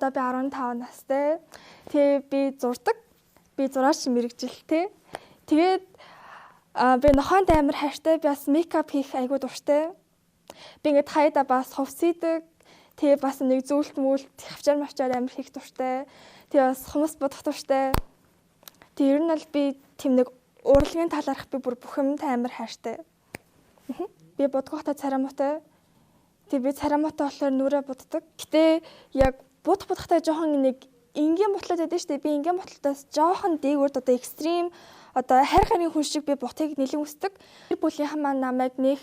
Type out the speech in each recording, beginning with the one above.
Одоо би 15 настай. Тэгээ би зурдаг. Би зураач мэрэгжилтэй. Тэгээд би нохоонд амар хайртай. Би бас мейкап хийх айгүй дуртай. Би ингээд хайда бас хувцсийдэг. Тэгээ бас нэг зүйлт мүлт хавчаар амар хийх дуртай. Тэгээ бас хүмүүс бодох дуртай. Тэгээ ер нь бол би тийм нэг урлагийн талаарх би бүр бүх юмтай амар хайртай. Би бодгохтой царамуутай. Тэгээ би царамуутай болохоор нүрээ буддаг. Гэтэ яг будахтай жоохон нэг энгийн бутлаад байдаг шүү дээ. Би энгийн бутлаатаас жоохон дээгүүр одоо экстрим одоо хайр хүн шиг би бутыг нэлээд үсдэг. Тэр бүлийн хамаа намайг нэх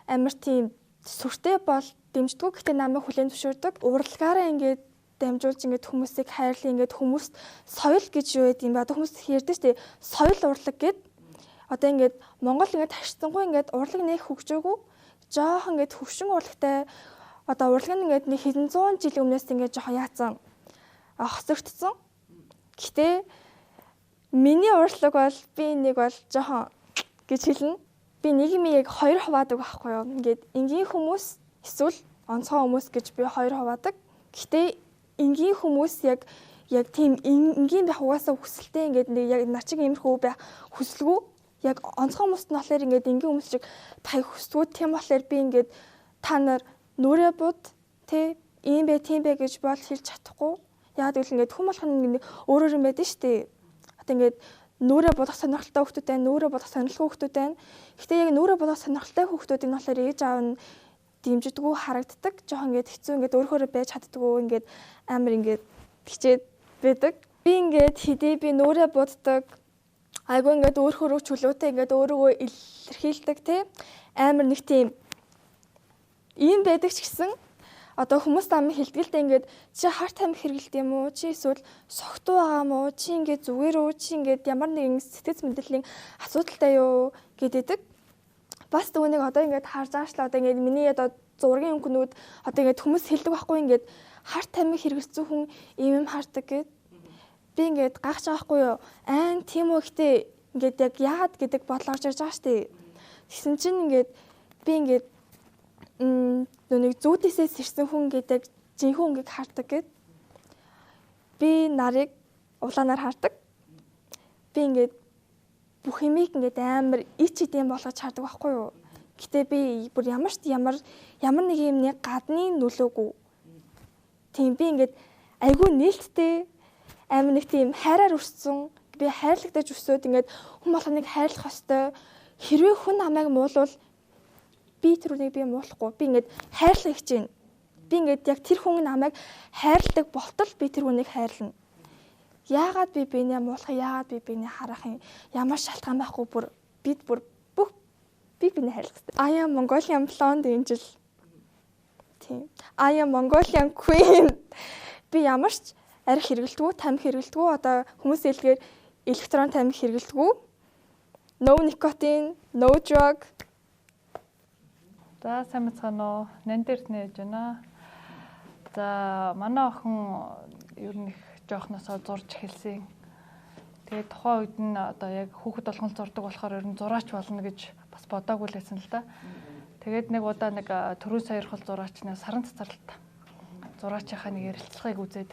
амар тийм сүртэй бол дэмждэггүй. Гэтэ намайг хүлээн зөвшөөрдөг. Урлагаараа ингээд дамжуулж ингээд хүмүүсийг хайрлаа ингээд хүмүүст соёл гэж юу гэдэг юм бэ? Одоо хүмүүс ярьдаг шүү дээ. Соёл урлаг гэд. Одоо ингээд Монгол ингээд тарьцсангүй ингээд урлаг нэх хөгжөөгүй. Жоохон ингээд хөвшин урлагтай одоо урлаг нь ингээд нэг хэдэн зуун жилийн өмнөөс ингээд жоохон яатсан хосогдсон. Гэтэ миний урлаг бол би нэг бол жоохон гэж хэлнэ. Би нэг юм яг 2 хуваадаг байхгүй юу? Ингээд энгийн хүмүүс эсвэл онцгой хүмүүс гэж би 2 хуваадаг. Гэтэ энгийн хүмүүс яг тийм энгийн байх угаасаа хүсэлтэй ингээд нэг яг нар чиг иймэрхүү байх хүсэлгүй. Яг онцгой хүмүүст нь болохоор ингээд энгийн хүмүүс шиг таяг хүсдэггүй. Тийм болохоор би ингээд та нар нүрээ бод тий ийм бэ тийм бэ гэж бол хэлж чадахгүй. Яг гэвэл ингээд хүн болох нь өөрөөр юм байдаг шүү дээ. Одоо ингээд нүрээ бодох сонирхолтой хүмүүс байна, нүрээ бодох сонирхолгүй хүмүүс байна. Гэхдээ яг нүрээ бодох сонирхолтой хүмүүсийн болохоор ээж аав нь дэмждэггүй харагддаг. Жохон ингээд хэцүү ингээд өөрөөрөө байж чаддаггүй ингээд амар ингээд хичээд байдаг. Би ингээд хэдий би нүрээ боддог. Айгу ингээд өөрөөрөө чөлөөтэй ингээд өөрийгөө илэрхийлдэг тий. Амар нэг тийм ийм байдаг ч гэсэн одоо хүмүүс намайг хэлдгэлтэй ингээд чи харт тамхи хэрэглэдэг юм уу? Чи эсвэл согтуу байгаа юм уу? Чи ингээд зүгээр үү? Чи ингээд ямар нэгэн сэтгэц мэдрэлийн асуудалтай юу гэдэг. Бас түүнийг одоо ингээд харж аашлаа одоо ингээд миний одоо зургийн өнгөнүүд одоо ингээд хүмүүс хэлдэг байхгүй ингээд харт тамхи хэрэглэсэн хүн ийм юм хардаг гэд. Би ингээд гайхаж байгаа байхгүй юу? Тийм үү гэхдээ ингээд яг яагаад гэдэг бодол орж ирж байгаа штэ. Тэгсэн чинь ингээд би ингээд нэг зүүдээсээс ирсэн хүн гэдэг жинхэнэ хүнгийг хардаг гэд. Би нарыг улаанаар хардаг. Би ингээд бүх юмыг ингээд амар ич идэм болгож хардаг байхгүй юу? Гэтэ би бүр ямар нэг юмны гадны нөлөөгүй. Тийм би ингээд айгүй нээлттэй амар нэг тийм хайраар өссөн. Би хайрлагдаж өсөөд ингээд хүн болгоныг хайрлах ёстой. Хэрвээ хүн намайг муулвал би тэр хүнийг би муулахгүй. Би ингээд хайрлах гэж байна. Би ингээд яг тэр хүн намайг хайрладаг болтол би тэр хүнийг хайрлана. Яагаад би бинээ муулах, яагаад би бинээ харах юм? Ямар шалтгаан байхгүй бүр бүх би бинээ хайрлах хэрэгтэй. I am Mongolian blonde angel. Тийм. I am Mongolian queen. Би ямар ч арх хэрэглэдэггүй, тамхи хэрэглэдэггүй. Одоо хүмүүс хэлдгээр электрон тамхи хэрэглэдэггүй. No nicotine, no drug. За сайн мэцгаано. Нан дээр нээж байна. За манай охин ер нь их жоохносоо зурж эхэлсэн. Тэгээд тухайн үед нь одоо яг хүүхэд болгон зурдаг болохоор ер нь зураач болно гэж бас бодоагүй лээсэн л да. Тэгээд нэг удаа нэг төрөө саярхал зураачны саран цацралт зураачийнхаа нэг ярилцлагыг үзээд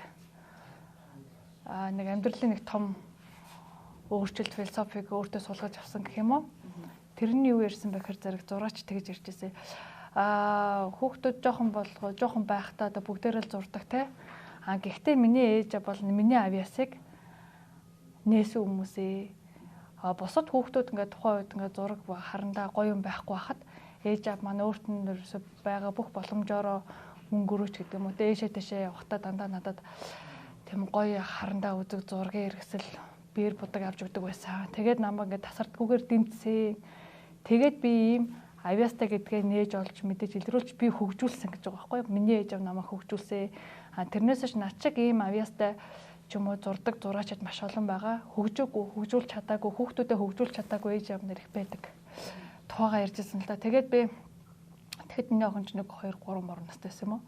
нэг амьдралын нэг том өөрчлөлт философиг өөртөө суулгаж авсан гэх юм уу? Тэрний юу ярьсан бэхэр зэрэг зураач тэгж иржээсэ. Хүүхдүүд жоохон байхдаа одоо бүгдээрээ л зурдаг те. Гэхдээ миний ээж бол миний авьяасыг нээсэн хүмүүсээ бусад хүүхдүүд ингээд тухайн үед ингээд зураг харандаа гоё юм байхгүй хахад ээж аав маань өөрт нь байгаа бүх боломжоор мөнгө өрөөч гэдэг юм уу. Дээшээ тэшээ явахдаа дандаа надад тийм гоё харандаа үзэг зургийн хэрэгсэл биер будаг авч өгдөг байсан. Тэгээд намайг ингээд тасардгүйгээр дэмжсэн. Тэгээд би ийм авьяастай гэдгээ нээж олж мэдээж илрүүлж би хөгжүүлсэн гэж байгаа байхгүй юу? Миний ээж аав намайг хөгжүүлсэн. Тэрнээс ч над чиг ийм авьяастай ч юм уу зурдаг зураачд маш олон байгаа. Хөгжүүлж чадаагүй, хүүхдүүдэд хөгжүүлж чадаагүй ээж аав нар их байдаг. Тухайгаа ярьжсэн л да. Тэгээд миний охин ч нэг 2 3 мөр настай байсан юм уу?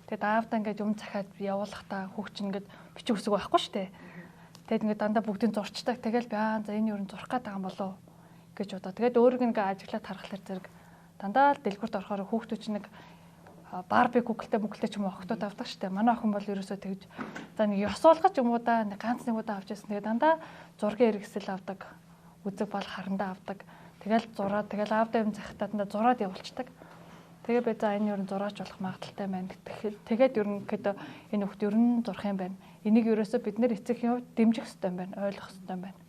Тэгээд аавдаа ингээд юм захиад явуулахдаа хүүхд чинь ингээд бичиг үсэг байхгүй шүү дээ. Тэгээд ингээд дандаа бүгдийн зурчдаг. Тэгэл би за энэ юу н зурх гээд байгаа юм болов гэж бодоо. Тэгээд өөрийг ингээ ажиглаад харахлаар зэрэг дандаа л дэлгүрт орохоор хүүхдүүд чинь нэг Барби Google-тэй ч юм уу охтууд авдаг штэ. Манай охин бол ерөөсөө тэгж за нэг ёсоолгож юм уу да ганц нэг удаа авч ирсэн. Тэгээ дандаа зургийн хэрэгсэл авдаг. Үзэг бол харандаа авдаг. Тэгэл зураад тэгэл аавда юм захихтаа дандаа зураад явуулцдаг. Тэгээ би за энэ ер нь зураач болох магадaltaй байна гэхэд тэгээд ерөнхийдөө энэ хөлт ер нь зурх юм байна. Энийг ерөөсөө бид нэр эцэгхийн хувьд дэмжих хэрэгтэй юм байна. Ойлгох хэрэгтэй юм байна.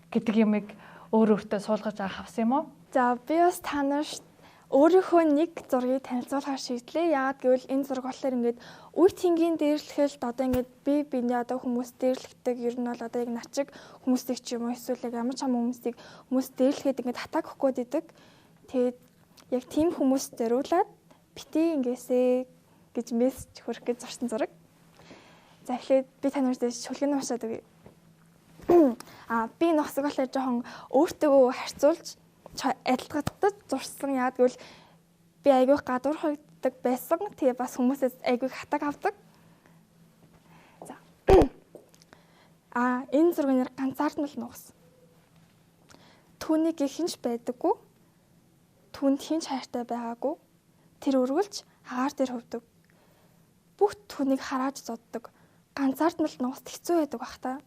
Гэдэг юмыг өөртөө суулгаж авсан юм уу? За би бас та нарт өөрийнхөө нэг зургийг танилцуулахаар шийдлээ. Яагаад гэвэл энэ зураг болохоор ингээд үе тэнгийн дээрлэхэлд одоо ингээд биний одоо хүмүүс дээрлэгдэг ер нь бол одоо яг начиг хүмүүсийг ч юм уу эсвэл ямар ч юм хүмүүсийг хүмүүс дээрлэхэд ингээд хатааг өгөх гээд идэг. Тэгээд яг тийм хүмүүс зориулаад бити ингээсээ гэж мессеж хүргэх гэж зурсан зураг. За эхлээд би та нарт шүлгэн уншаад өгье. Би нөхсөг болохоор жоохон өөртөө харьцуулж адилгадаж зурсан. Яагаад гэвэл би айгүй гадуур хойдог байсан. Тэгээ бас хүмүүсээс айгүй хатаг авдаг. За. Энэ зургийн нэр ганцаардмал нугас. Түүнийг хинч байдаггүй. Түүнд хинч хайртай байгаагүй. Тэр өргөлж хагаар дээр хөвдөг. Бүх түүнийг харааж зоддог. Ганцаардмал нугас хэцүү байдаг бах та.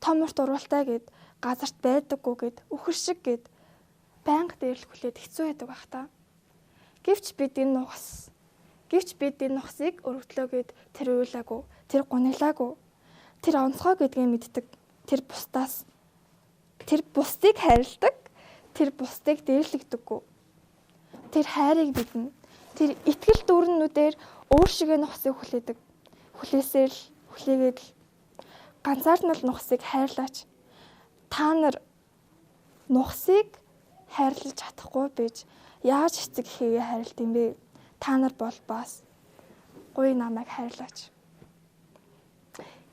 Том урт урвалтай гэд газарт байдаггүй гэд үхэр шиг гэд банк дээрлэх хүлээд хэцүү байдаг бах та. Гэвч бид энэ нугасыг өргөдлөө гэд тэр уйлаагүй, тэр гуниглаагүй, тэр онцгой гэдгийг мэддэг. Тэр бусдыг хайрладаг, тэр бусдыг дээрлэгдэггүй. Тэр хайрыг биднэ. Тэр итгэл дүүрнүүдээр өөр шигээ нугасыг хүлээдэг. Хүлээсээр л хүлээгээд л ганцаардмал нугасыг хайрлаач. Та нар нугасыг хайрлаж чадахгүй байж яаж эцэг эхээгээ хайрлт юм бэ? Та нар бол бас гуй намайг хайрлаач.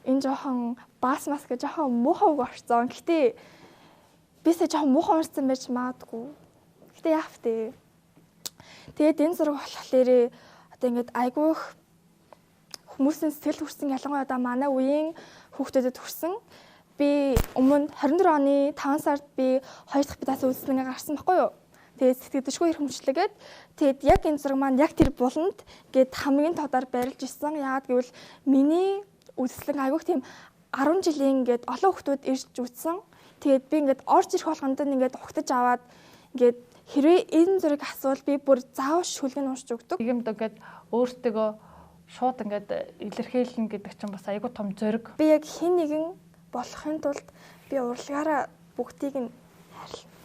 Энэ жоохон бас гэж жоохон муухайг орсон. Гэтэ бисээ жоохон муухан орсон байж магадгүй. Гэтэ яах вэ? Тэгээд энэ зураг болохоор одоо ингээд айгүйх хүмүүсийн сэтгэл хүрсэн ялангуяа одоо манай үеийн хүүхдүүдэд хүрсэн. Би өмнө 24 оны 5 сард би 2 дахь бидаас үзлэнгээ гарсан байхгүй юу? Тэгээд сэтгэдэшгүй хэрэмжлэгээд тэгээд яг энэ зураг маань яг тэр буланд гээд хамгийн тодор барилж исэн. Яагаад гэвэл миний үзлэн айгүйх тийм 10 жилийн ингээд олон хүүхдүүд ирж үзсэн. Тэгээд би ингээд орж ирэх болгонд ингээд ухтаж аваад ингээд хэрвээ энэ зургийг асуул би бүр заавал шүлгэн уншиж өгдөг. Иймд ингээд өөртөө шууд ингээд илэрхийлнэ гэдэг чинь бас айгүй том зориг. Би яг хэн нэгэн болохын тулд би урлагаараа бүгдийг нь хайрлаа.